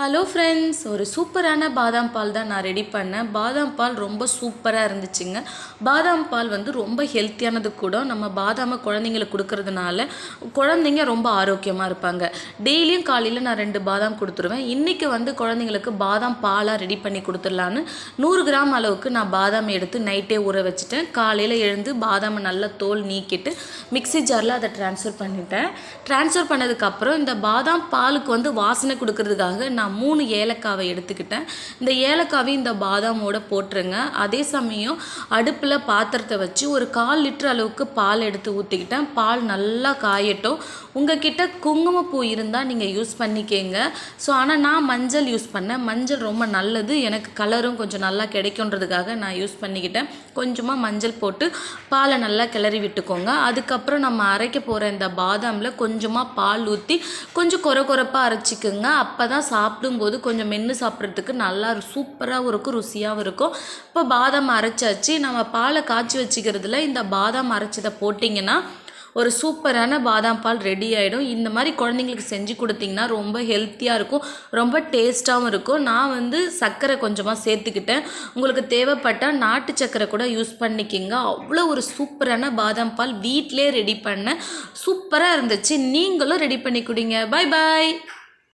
Hello friends, ஒரு சூப்பரான பாதாம் பால் தான் நான் ரெடி பண்ணேன். பாதாம் பால் ரொம்ப சூப்பராக இருந்துச்சுங்க. பாதாம் பால் வந்து ரொம்ப ஹெல்த்தியானது கூட. நம்ம பாதாமை குழந்தைங்களுக்கு கொடுக்கறதுனால குழந்தைங்க ரொம்ப ஆரோக்கியமாக இருப்பாங்க. டெய்லியும் காலையில் நான் 2 பாதாம் கொடுத்துருவேன். இன்றைக்கி வந்து குழந்தைங்களுக்கு பாதாம் பாலாக ரெடி பண்ணி கொடுத்துடலான்னு 100 கிராம் அளவுக்கு நான் பாதாம் எடுத்து நைட்டே ஊற வச்சுட்டேன். காலையில் எழுந்து பாதாமை நல்லா தோல் நீக்கிட்டு மிக்ஸி ஜாரில் அதை ட்ரான்ஸ்ஃபர் பண்ணிட்டேன். ட்ரான்ஸ்ஃபர் பண்ணதுக்கப்புறம் இந்த பாதாம் பாலுக்கு வந்து வாசனை கொடுக்கறதுக்காக நான் 3 ஏலக்காவை எடுத்துக்கிட்டேன். இந்த ஏலக்காவையும் இந்த பாதாமோட போட்டுருங்க. அதே சமயம் அடுப்பில் பாத்திரத்தை வச்சு ஒரு 1/4 லிட்டர் அளவுக்கு பால் எடுத்து ஊற்றிக்கிட்டேன். பால் நல்லா காயட்டும். உங்ககிட்ட குங்குமப்பூ இருந்தால் நீங்கள் யூஸ் பண்ணிக்கங்க. ஸோ ஆனால் நான் மஞ்சள் யூஸ் பண்ணேன். மஞ்சள் ரொம்ப நல்லது, எனக்கு கலரும் கொஞ்சம் நல்லா கிடைக்குன்றதுக்காக நான் யூஸ் பண்ணிக்கிட்டேன். கொஞ்சமாக மஞ்சள் போட்டு பாலை நல்லா கிளறி விட்டுக்கோங்க. அதுக்கப்புறம் நம்ம அரைக்க போகிற இந்த பாதாமில் கொஞ்சமாக பால் ஊற்றி கொஞ்சம் கொரப்பாக அரைச்சிக்கோங்க. அப்போ தான் சாப்பிடும்போது கொஞ்சம் மென்று சாப்பிட்றதுக்கு நல்லா சூப்பராகவும் இருக்கும், ருசியாகவும் இருக்கும். இப்போ பாதாம் அரைச்சாச்சு. நம்ம பாலை காய்ச்சி வச்சுக்கிறதுல இந்த பாதாம் அரைச்சதை போட்டிங்கன்னா ஒரு சூப்பரான பாதாம் பால் ரெடி ஆகிடும். இந்த மாதிரி குழந்தைங்களுக்கு செஞ்சு கொடுத்திங்கன்னா ரொம்ப ஹெல்த்தியாக இருக்கும், ரொம்ப டேஸ்ட்டாகவும் இருக்கும். நான் வந்து சர்க்கரை கொஞ்சமாக சேர்த்துக்கிட்டேன். உங்களுக்கு தேவைப்பட்டால் நாட்டு சர்க்கரை கூட யூஸ் பண்ணிக்கிங்க. அவ்வளோ ஒரு சூப்பரான பாதாம் பால் வீட்டிலே ரெடி பண்ணேன். சூப்பராக இருந்துச்சு. நீங்களும் ரெடி பண்ணி குடிங்க. பாய் பாய்.